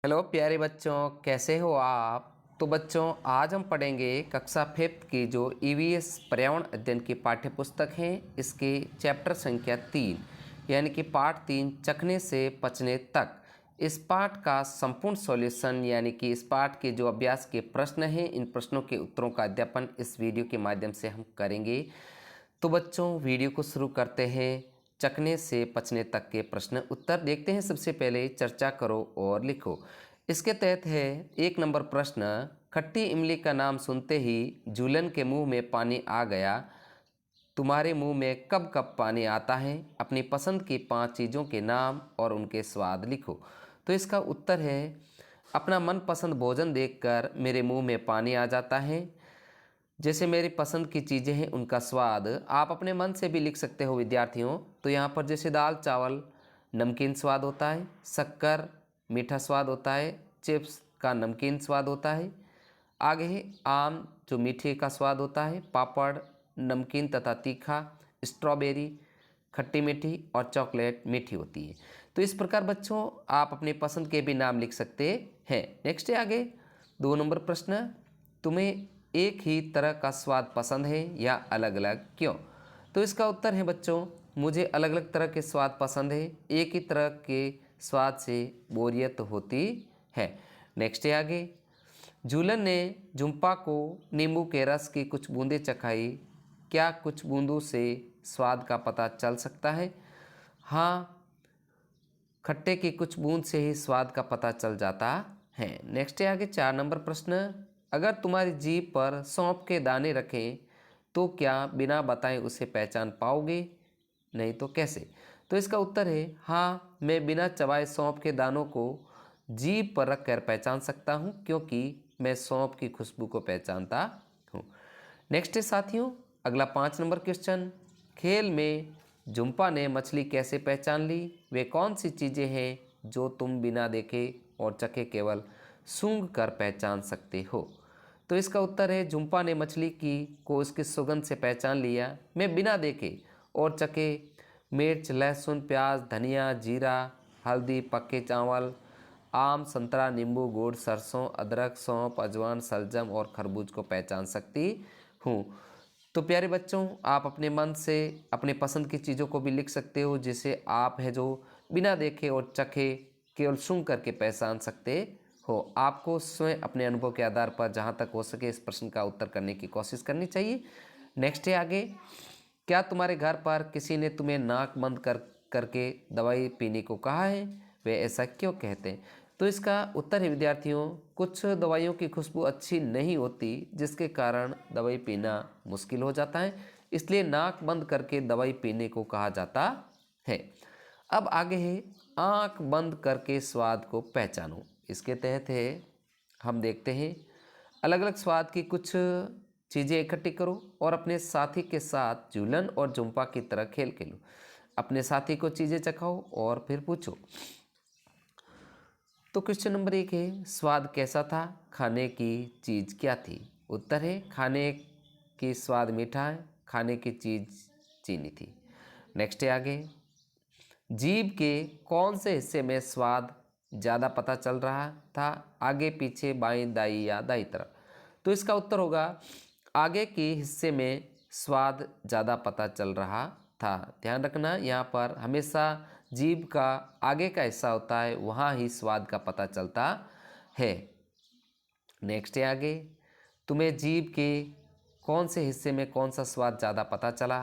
Hello प्यारे बच्चों, कैसे हो आप। तो बच्चों, आज हम पढ़ेंगे कक्षा 5th की जो ईवीएस पर्यावरण अध्ययन की पाठ्य पुस्तक है, इसके चैप्टर संख्या 3 यानी कि पाठ 3 चखने से पचने तक। इस पाठ का संपूर्ण सॉल्यूशन यानी कि इस पाठ के जो अभ्यास के प्रश्न हैं, इन प्रश्नों के उत्तरों का अध्यापन इस वीडियो के माध्यम से हम करेंगे। तो बच्चों, वीडियो को शुरू करते हैं। चखने से पचने तक के प्रश्न उत्तर देखते हैं। सबसे पहले चर्चा करो और लिखो। इसके तहत है 1 नंबर प्रश्न, खट्टी इमली का नाम सुनते ही झूलन के मुंह में पानी आ गया। तुम्हारे मुंह में कब कब पानी आता है। अपनी पसंद की 5 चीज़ों के नाम और उनके स्वाद लिखो। तो इसका उत्तर है, अपना मनपसंद भोजन देखकर मेरे मुंह में पानी आ जाता है। जैसे मेरी पसंद की चीज़ें हैं, उनका स्वाद आप अपने मन से भी लिख सकते हो विद्यार्थियों। तो यहाँ पर जैसे दाल चावल नमकीन स्वाद होता है, शक्कर मीठा स्वाद होता है, चिप्स का नमकीन स्वाद होता है। आगे है आम जो मीठे का स्वाद होता है, पापड़ नमकीन तथा तीखा, स्ट्रॉबेरी खट्टी मीठी और चॉकलेट मीठी होती है। तो इस प्रकार बच्चों आप अपनी पसंद के भी नाम लिख सकते हैं। नेक्स्ट है आगे 2 नंबर प्रश्न, तुम्हें एक ही तरह का स्वाद पसंद है या अलग अलग, क्यों। तो इसका उत्तर है बच्चों, मुझे अलग अलग तरह के स्वाद पसंद है। एक ही तरह के स्वाद से बोरियत होती है। नेक्स्ट है आगे, झूलन ने झुम्पा को नींबू के रस की कुछ बूंदें चखाई। क्या कुछ बूंदों से स्वाद का पता चल सकता है। हाँ, खट्टे की कुछ बूंद से ही स्वाद का पता चल जाता है। नेक्स्ट है आगे 4 नंबर प्रश्न, अगर तुम्हारी जीभ पर सौंफ के दाने रखें तो क्या बिना बताए उसे पहचान पाओगे, नहीं तो कैसे। तो इसका उत्तर है, हाँ, मैं बिना चबाए सौंफ के दानों को जीभ पर रख कर पहचान सकता हूँ, क्योंकि मैं सौंफ की खुशबू को पहचानता हूँ। नेक्स्ट है साथियों अगला 5 नंबर क्वेश्चन, खेल में जुम्पा ने मछली कैसे पहचान ली। वे कौन सी चीज़ें हैं जो तुम बिना देखे और चखे केवल सूंघ कर पहचान सकते हो। तो इसका उत्तर है, जुम्पा ने मछली की को उसकी सुगंध से पहचान लिया। मैं बिना देखे और चखे मिर्च लहसुन प्याज धनिया जीरा हल्दी पक्के चावल आम संतरा नींबू गुड़ सरसों अदरक सौंफ अजवाइन शलजम और खरबूज को पहचान सकती हूँ। तो प्यारे बच्चों, आप अपने मन से अपने पसंद की चीज़ों को भी लिख सकते हो, जिसे आप है जो बिना देखे और चखे केवल सूंघ करके पहचान सकते हो। आपको स्वयं अपने अनुभव के आधार पर जहाँ तक हो सके इस प्रश्न का उत्तर करने की कोशिश करनी चाहिए। नेक्स्ट है आगे, क्या तुम्हारे घर पर किसी ने तुम्हें नाक बंद करके दवाई पीने को कहा है। वे ऐसा क्यों कहते हैं। तो इसका उत्तर है विद्यार्थियों, कुछ दवाइयों की खुशबू अच्छी नहीं होती, जिसके कारण दवाई पीना मुश्किल हो जाता है, इसलिए नाक बंद करके दवाई पीने को कहा जाता है। अब आगे है आंख बंद करके स्वाद को पहचानो। इसके तहत है हम देखते हैं, अलग अलग स्वाद की कुछ चीज़ें इकट्ठी करो और अपने साथी के साथ झूलन और जुम्पा की तरह खेल खेलो। अपने साथी को चीज़ें चखाओ और फिर पूछो। तो क्वेश्चन नंबर 1 है, स्वाद कैसा था, खाने की चीज़ क्या थी। उत्तर है, खाने की स्वाद मीठा है, खाने की चीज़ चीनी थी। नेक्स्ट है आगे, जीभ के कौन से हिस्से में स्वाद ज़्यादा पता चल रहा था, आगे पीछे बाएं दाईं या दाईं तरफ। तो इसका उत्तर होगा, आगे के हिस्से में स्वाद ज़्यादा पता चल रहा था। ध्यान रखना, यहाँ पर हमेशा जीभ का आगे का हिस्सा होता है, वहाँ ही स्वाद का पता चलता है। नेक्स्ट है आगे, तुम्हें जीभ के कौन से हिस्से में कौन सा स्वाद ज़्यादा पता चला,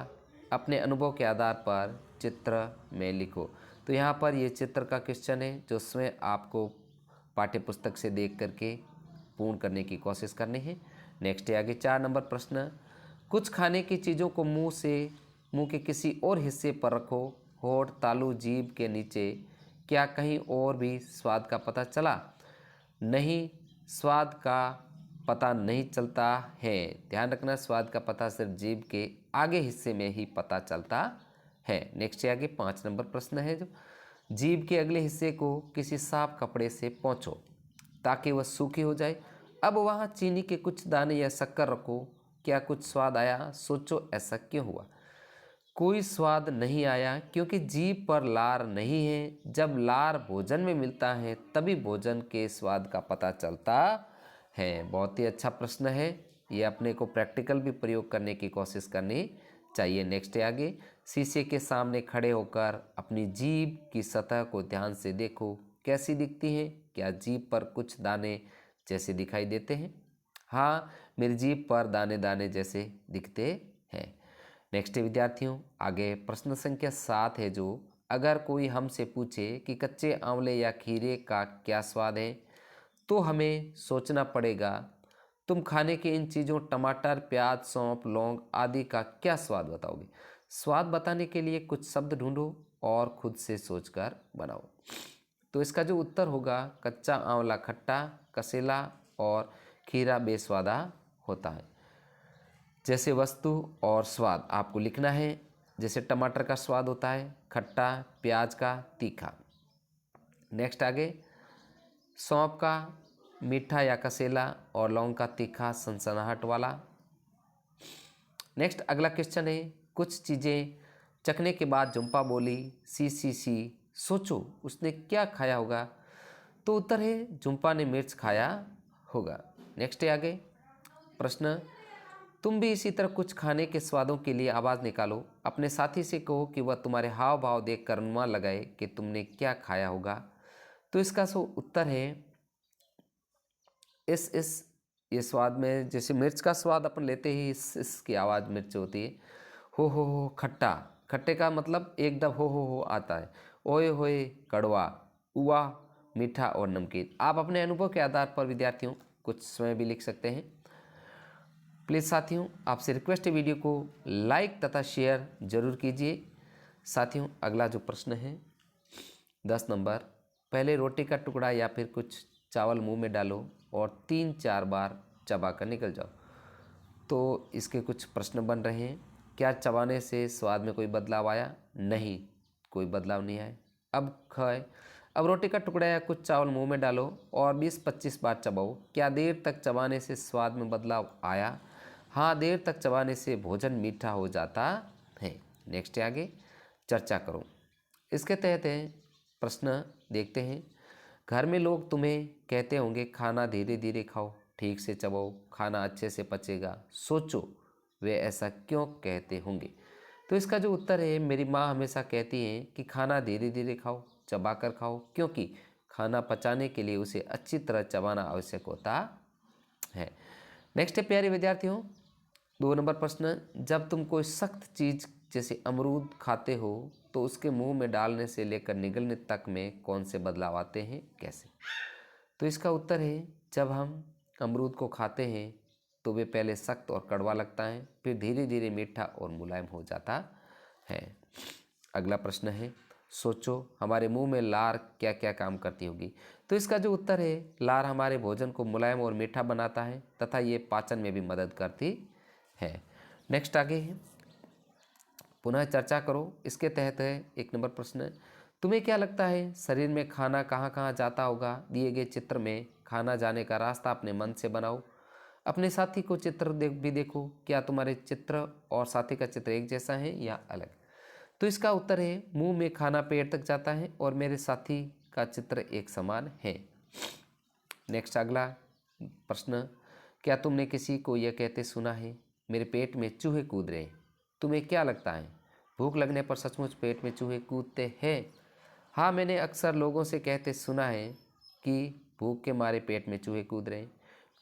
अपने अनुभव के आधार पर चित्र में लिखो। तो यहाँ पर ये चित्र का क्वेश्चन है, जो स्वयं आपको पाठ्य पुस्तक से देख करके पूर्ण करने की कोशिश करनी है। नेक्स्ट है आगे 4 नंबर प्रश्न, कुछ खाने की चीज़ों को मुंह के किसी और हिस्से पर रखो, होठ तालू जीभ के नीचे। क्या कहीं और भी स्वाद का पता चला। नहीं, स्वाद का पता नहीं चलता है। ध्यान रखना, स्वाद का पता सिर्फ जीभ के आगे हिस्से में ही पता चलता है। नेक्स्ट आगे 5 नंबर प्रश्न है, जो जीभ के अगले हिस्से को किसी साफ कपड़े से पोंछो ताकि वह सूखी हो जाए। अब वहाँ चीनी के कुछ दाने या शक्कर रखो। क्या कुछ स्वाद आया, सोचो ऐसा क्यों हुआ। कोई स्वाद नहीं आया क्योंकि जीभ पर लार नहीं है। जब लार भोजन में मिलता है तभी भोजन के स्वाद का पता चलता है। बहुत ही अच्छा प्रश्न है, ये अपने को प्रैक्टिकल भी प्रयोग करने की कोशिश करनी चाहिए। नेक्स्ट है आगे, शीशे के सामने खड़े होकर अपनी जीभ की सतह को ध्यान से देखो, कैसी दिखती है? क्या जीभ पर कुछ दाने जैसे दिखाई देते हैं? हाँ, मेरी जीभ पर दाने दाने जैसे दिखते हैं। नेक्स्ट विद्यार्थियों, आगे प्रश्न संख्या 7 है जो, अगर कोई हमसे पूछे कि कच्चे आंवले या खीरे का क्या स्वाद है, तो हमें सोचना पड़ेगा तुम खाने के इन चीज़ों टमाटर, प्याज, सौंफ, लौंग आदि का क्या स्वाद बताओगे। स्वाद बताने के लिए कुछ शब्द ढूंढो और खुद से सोचकर बनाओ। तो इसका जो उत्तर होगा, कच्चा आंवला खट्टा, कसेला और खीरा बेस्वादा होता है। जैसे वस्तु और स्वाद आपको लिखना है। जैसे टमाटर का स्वाद होता है खट्टा, प्याज का तीखा। नेक्स्ट आगे, सौंफ का मीठा या कसेला और लौंग का तीखा सनसनाहट वाला। नेक्स्ट अगला क्वेश्चन है, कुछ चीज़ें चखने के बाद जुम्पा बोली सी, सोचो उसने क्या खाया होगा। तो उत्तर है जुम्पा ने मिर्च खाया होगा। नेक्स्ट है आगे प्रश्न, तुम भी इसी तरह कुछ खाने के स्वादों के लिए आवाज़ निकालो। अपने साथी से कहो कि वह तुम्हारे हाव भाव देखकर अनुमान लगाए कि तुमने क्या खाया होगा। तो इसका उत्तर है इस ये स्वाद में, जैसे मिर्च का स्वाद अपन लेते ही इसकी आवाज़ मिर्च होती है। हो खट्टा, खट्टे का मतलब एकदम हो आता है। ओए होए कड़वा, उआ मीठा और नमकीन। आप अपने अनुभव के आधार पर विद्यार्थियों कुछ स्वयं भी लिख सकते हैं। प्लीज़ साथियों, आपसे रिक्वेस्ट है वीडियो को लाइक तथा शेयर जरूर कीजिए। साथियों, अगला जो प्रश्न है 10 नंबर, पहले रोटी का टुकड़ा या फिर कुछ चावल मुंह में डालो और 3-4 बार चबा कर निकल जाओ। तो इसके कुछ प्रश्न बन रहे हैं। क्या चबाने से स्वाद में कोई बदलाव आया? नहीं, कोई बदलाव नहीं आया। अब रोटी का टुकड़ा या कुछ चावल मुंह में डालो और 20-25 बार चबाओ। क्या देर तक चबाने से स्वाद में बदलाव आया? हाँ, देर तक चबाने से भोजन मीठा हो जाता है। नेक्स्ट आगे चर्चा करो। इसके तहत है प्रश्न देखते हैं। घर में लोग तुम्हें कहते होंगे खाना धीरे धीरे खाओ, ठीक से चबाओ, खाना अच्छे से पचेगा। सोचो वे ऐसा क्यों कहते होंगे। तो इसका जो उत्तर है, मेरी माँ हमेशा कहती हैं कि खाना धीरे धीरे खाओ, चबा कर खाओ, क्योंकि खाना पचाने के लिए उसे अच्छी तरह चबाना आवश्यक होता है। नेक्स्ट है प्यारे विद्यार्थियों 2 नंबर प्रश्न, जब तुम कोई सख्त चीज़ जैसे अमरूद खाते हो तो उसके मुंह में डालने से लेकर निगलने तक में कौन से बदलाव आते हैं, कैसे। तो इसका उत्तर है, जब हम अमरूद को खाते हैं तो वे पहले सख्त और कड़वा लगता है, फिर धीरे धीरे मीठा और मुलायम हो जाता है। अगला प्रश्न है, सोचो हमारे मुंह में लार क्या क्या काम करती होगी। तो इसका जो उत्तर है, लार हमारे भोजन को मुलायम और मीठा बनाता है तथा ये पाचन में भी मदद करती है। नेक्स्ट आगे है, पुनः चर्चा करो। इसके तहत है 1 नंबर प्रश्न, तुम्हें क्या लगता है शरीर में खाना कहाँ कहाँ जाता होगा। दिए गए चित्र में खाना जाने का रास्ता अपने मन से बनाओ। अपने साथी को चित्र भी देखो, क्या तुम्हारे चित्र और साथी का चित्र एक जैसा है या अलग। तो इसका उत्तर है, मुंह में खाना पेट तक जाता है और मेरे साथी का चित्र एक समान है। नेक्स्ट अगला प्रश्न, क्या तुमने किसी को यह कहते सुना है मेरे पेट में चूहे कूद रहे हैं। तुम्हें क्या लगता है भूख लगने पर सचमुच पेट में चूहे कूदते हैं। हाँ, मैंने अक्सर लोगों से कहते सुना है कि भूख के मारे पेट में चूहे कूद रहे हैं।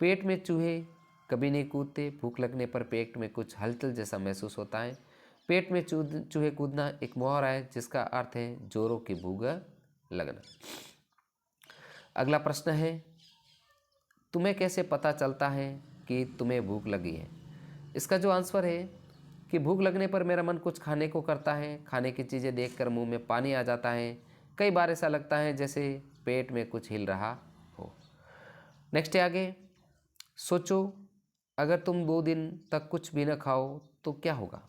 पेट में चूहे कभी नहीं कूदते। भूख लगने पर पेट में कुछ हलचल जैसा महसूस होता है। पेट में चूहे कूदना एक मुहावरा है जिसका अर्थ है जोरों की भूख लगना। अगला प्रश्न है, तुम्हें कैसे पता चलता है कि तुम्हें भूख लगी है। इसका जो आंसर है कि भूख लगने पर मेरा मन कुछ खाने को करता है। खाने की चीज़ें देखकर मुंह में पानी आ जाता है। कई बार ऐसा लगता है जैसे पेट में कुछ हिल रहा हो। नेक्स्ट है आगे, सोचो अगर तुम 2 दिन तक कुछ भी न खाओ तो क्या होगा।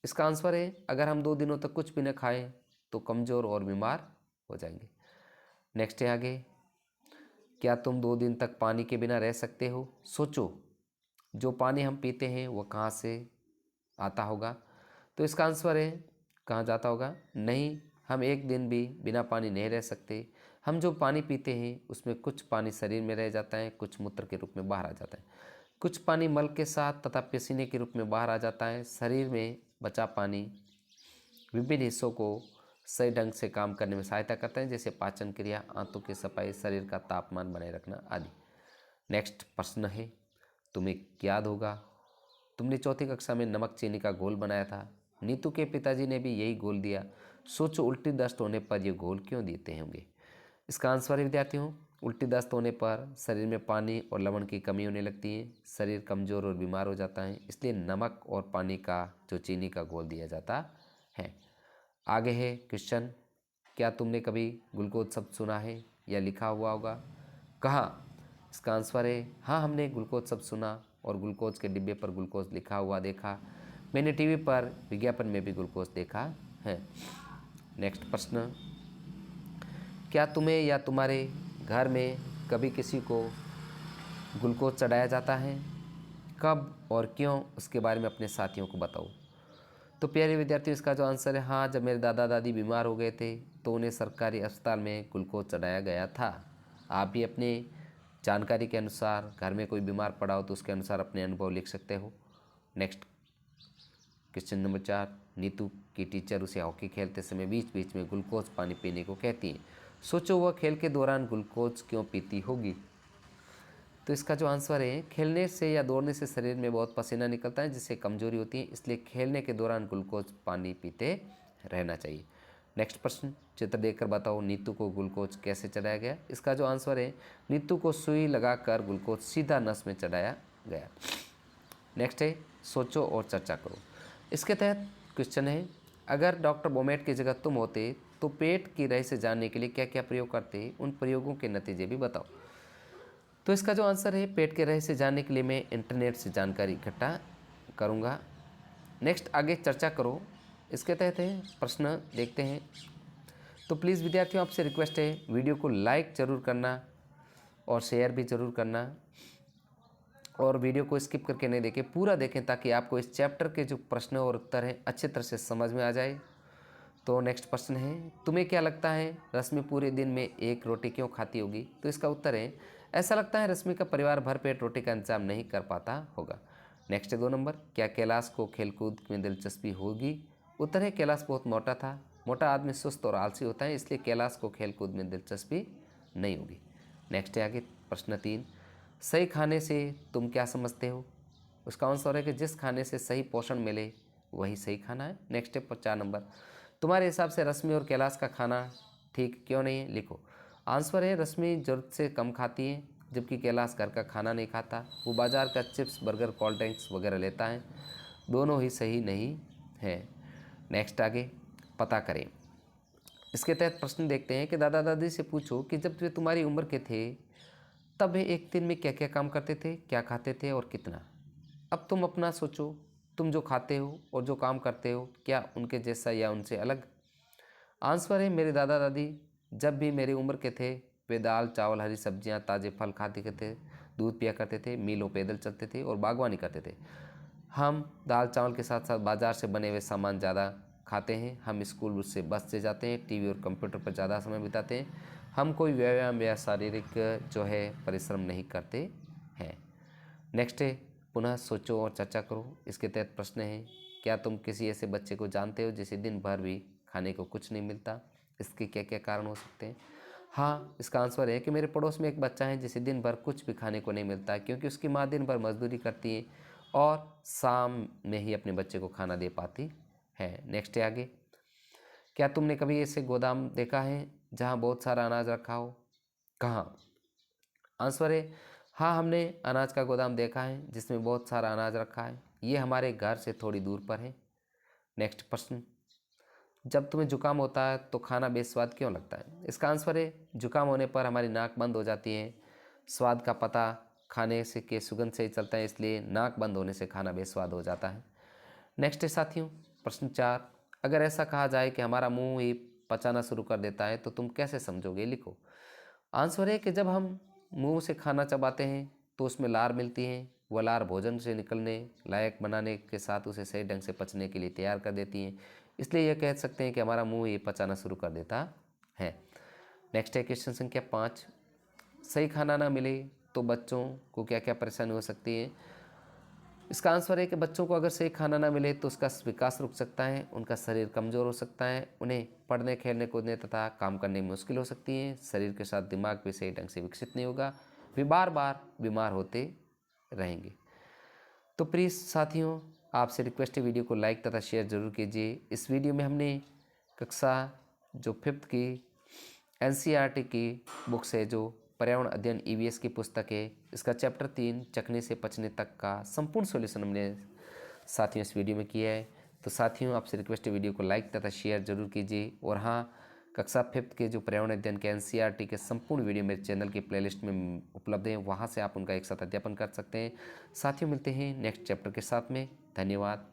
इसका आंसर है, अगर हम 2 दिनों तक कुछ भी न खाएं तो कमज़ोर और बीमार हो जाएंगे। नेक्स्ट है आगे, क्या तुम 2 दिन तक पानी के बिना रह सकते हो। सोचो जो पानी हम पीते हैं वो कहाँ से आता होगा। तो इसका आंसर है कहाँ जाता होगा? नहीं, हम एक दिन भी बिना पानी नहीं रह सकते। हम जो पानी पीते हैं उसमें कुछ पानी शरीर में रह जाता है, कुछ मूत्र के रूप में बाहर आ जाता है, कुछ पानी मल के साथ तथा पसीने के रूप में बाहर आ जाता है। शरीर में बचा पानी विभिन्न हिस्सों को सही ढंग से काम करने में सहायता करता है, जैसे पाचन क्रिया, आंतों की सफाई, शरीर का तापमान बनाए रखना आदि। नेक्स्ट प्रश्न है, तुम्हें याद होगा तुमने चौथी कक्षा में नमक चीनी का घोल बनाया था। नीतू के पिताजी ने भी यही घोल दिया। सोचो उल्टी दस्त होने पर ये घोल क्यों देते होंगे? इसका आंसर है विद्यार्थियों, उल्टी दस्त होने पर शरीर में पानी और लवण की कमी होने लगती है, शरीर कमज़ोर और बीमार हो जाता है, इसलिए नमक और पानी का जो चीनी का घोल दिया जाता है। आगे है क्वेश्चन, क्या तुमने कभी ग्लूकोज शब्द सुना है या लिखा हुआ होगा? कहाँ? इसका आंसर है हाँ, हमने ग्लूकोज शब्द सुना और ग्लूकोज के डिब्बे पर ग्लूकोज लिखा हुआ देखा। मैंने टीवी पर विज्ञापन में भी ग्लूकोज देखा है। नेक्स्ट प्रश्न, क्या तुम्हें या तुम्हारे घर में कभी किसी को ग्लूकोज चढ़ाया जाता है? कब और क्यों, उसके बारे में अपने साथियों को बताओ। तो प्यारे विद्यार्थियों, इसका जो आंसर है हाँ, जब मेरे दादा दादी बीमार हो गए थे तो उन्हें सरकारी अस्पताल में ग्लूकोज चढ़ाया गया था। आप भी अपने जानकारी के अनुसार घर में कोई बीमार पड़ा हो तो उसके अनुसार अपने अनुभव लिख सकते हो। नेक्स्ट क्वेश्चन नंबर 4, नीतू की टीचर उसे हॉकी खेलते समय बीच बीच में ग्लूकोज पानी पीने को कहती है। सोचो वह खेल के दौरान ग्लूकोज क्यों पीती होगी? तो इसका जो आंसर है, खेलने से या दौड़ने से शरीर में बहुत पसीना निकलता है जिससे कमजोरी होती है, इसलिए खेलने के दौरान ग्लूकोज पानी पीते रहना चाहिए। नेक्स्ट प्रश्न, चित्र देखकर बताओ नीतू को ग्लूकोज कैसे चढ़ाया गया? इसका जो आंसर है, नीतू को सुई लगाकर ग्लूकोज सीधा नस में चढ़ाया गया। नेक्स्ट है सोचो और चर्चा करो। इसके तहत क्वेश्चन है, अगर डॉक्टर बोमेट की जगह तुम होते तो पेट की रह से जानने के लिए क्या क्या प्रयोग करते? उन प्रयोगों के नतीजे भी बताओ। तो इसका जो आंसर है, पेट के रहस्य जानने के लिए मैं इंटरनेट से जानकारी इकट्ठा करूँगा। नेक्स्ट आगे चर्चा करो, इसके तहत है प्रश्न देखते हैं। तो प्लीज़ विद्यार्थियों, आपसे रिक्वेस्ट है वीडियो को लाइक ज़रूर करना और शेयर भी ज़रूर करना, और वीडियो को स्किप करके नहीं देखें, पूरा देखें ताकि आपको इस चैप्टर के जो प्रश्न और उत्तर हैं अच्छे तरह से समझ में आ जाए। तो नेक्स्ट प्रश्न है, तुम्हें क्या लगता है रश्मि पूरे दिन में एक रोटी क्यों खाती होगी? तो इसका उत्तर है, ऐसा लगता है रश्मि का परिवार भरपेट रोटी का इंतजाम नहीं कर पाता होगा। नेक्स्ट है 2 नंबर, क्या कैलाश को खेलकूद में दिलचस्पी होगी? उत्तर है, कैलाश बहुत मोटा था, मोटा आदमी सुस्त और आलसी होता है, इसलिए कैलाश को खेलकूद में दिलचस्पी नहीं होगी। नेक्स्ट है आगे प्रश्न 3, सही खाने से तुम क्या समझते हो? उसका आंसर है कि जिस खाने से सही पोषण मिले वही सही खाना है। नेक्स्ट है 4 नंबर, तुम्हारे हिसाब से रश्मि और कैलाश का खाना ठीक क्यों नहीं है? लिखो। आंसर है, रश्मि ज़रूरत से कम खाती है जबकि कैलाश घर का खाना नहीं खाता, वो बाज़ार का चिप्स, बर्गर, कोल्ड ड्रिंक्स वगैरह लेता है, दोनों ही सही नहीं है। नेक्स्ट आगे पता करें। इसके तहत प्रश्न देखते हैं कि दादा दादी से पूछो कि जब वे तुम्हारी उम्र के थे तब वे एक दिन में क्या क्या काम करते थे, क्या खाते थे और कितना। अब तुम अपना सोचो, तुम जो खाते हो और जो काम करते हो क्या उनके जैसा या उनसे अलग? आंसर है, मेरे दादा दादी जब भी मेरी उम्र के थे वे दाल चावल, हरी सब्जियां, ताज़े फल खाते थे, दूध पिया करते थे, मीलों पैदल चलते थे और बागवानी करते थे। हम दाल चावल के साथ साथ बाज़ार से बने हुए सामान ज़्यादा खाते हैं। हम स्कूल से बस से जाते हैं, टीवी और कंप्यूटर पर ज़्यादा समय बिताते हैं। हम कोई व्यायाम या शारीरिक जो है परिश्रम नहीं करते हैं। नेक्स्ट है पुनः सोचो और चर्चा करो। इसके तहत प्रश्न है, क्या तुम किसी ऐसे बच्चे को जानते हो जिसे दिन भर भी खाने को कुछ नहीं मिलता? इसके क्या क्या कारण हो सकते हैं? हाँ, इसका आंसर है कि मेरे पड़ोस में एक बच्चा है जिसे दिन भर कुछ भी खाने को नहीं मिलता है क्योंकि उसकी माँ दिन भर मजदूरी करती है और शाम में ही अपने बच्चे को खाना दे पाती है। नेक्स्ट है आगे, क्या तुमने कभी ऐसे गोदाम देखा है जहाँ बहुत सारा अनाज रखा हो? कहाँ? आंसर है हाँ, हमने अनाज का गोदाम देखा है जिसमें बहुत सारा अनाज रखा है, ये हमारे घर से थोड़ी दूर पर है। नेक्स्ट प्रश्न, जब तुम्हें जुकाम होता है तो खाना बेस्वाद क्यों लगता है? इसका आंसर है, जुकाम होने पर हमारी नाक बंद हो जाती है, स्वाद का पता खाने से के सुगंध से ही चलता है, इसलिए नाक बंद होने से खाना बेस्वाद हो जाता है। नेक्स्ट है साथियों प्रश्न 4, अगर ऐसा कहा जाए कि हमारा मुंह ही पचाना शुरू कर देता है तो तुम कैसे समझोगे? लिखो। आंसर है कि जब हम मुंह से खाना चबाते हैं तो उसमें लार मिलती है, वलार भोजन से निकलने लायक बनाने के साथ उसे सही ढंग से पचने के लिए तैयार कर देती हैं। इसलिए यह कह सकते हैं कि हमारा मुंह ये पचाना शुरू कर देता है। नेक्स्ट है क्वेश्चन संख्या 5, सही खाना ना मिले तो बच्चों को क्या क्या परेशानी हो सकती है। इसका आंसर है कि बच्चों को अगर सही खाना ना मिले तो उसका विकास रुक सकता है, उनका शरीर कमज़ोर हो सकता है, उन्हें पढ़ने खेलने कूदने तथा काम करने में मुश्किल हो सकती है, शरीर के साथ दिमाग भी सही ढंग से विकसित नहीं होगा, वे बार बार बीमार होते रहेंगे। तो प्रिय साथियों, आपसे रिक्वेस्ट है वीडियो को लाइक तथा शेयर जरूर कीजिए। इस वीडियो में हमने कक्षा जो 5th की NCERT की बुक्स है, जो पर्यावरण अध्ययन EVS की पुस्तक है, इसका चैप्टर 3 चखने से पचने तक का संपूर्ण सॉल्यूशन हमने साथियों इस वीडियो में किया है। तो साथियों, आपसे रिक्वेस्ट है वीडियो को लाइक तथा शेयर जरूर कीजिए। और हाँ, कक्षा 5th के जो पर्यावरण अध्ययन के NCERT के संपूर्ण वीडियो मेरे चैनल की प्लेलिस्ट में उपलब्ध हैं, वहाँ से आप उनका एक साथ अध्यापन कर सकते हैं। साथियों, मिलते हैं नेक्स्ट चैप्टर के साथ में। धन्यवाद।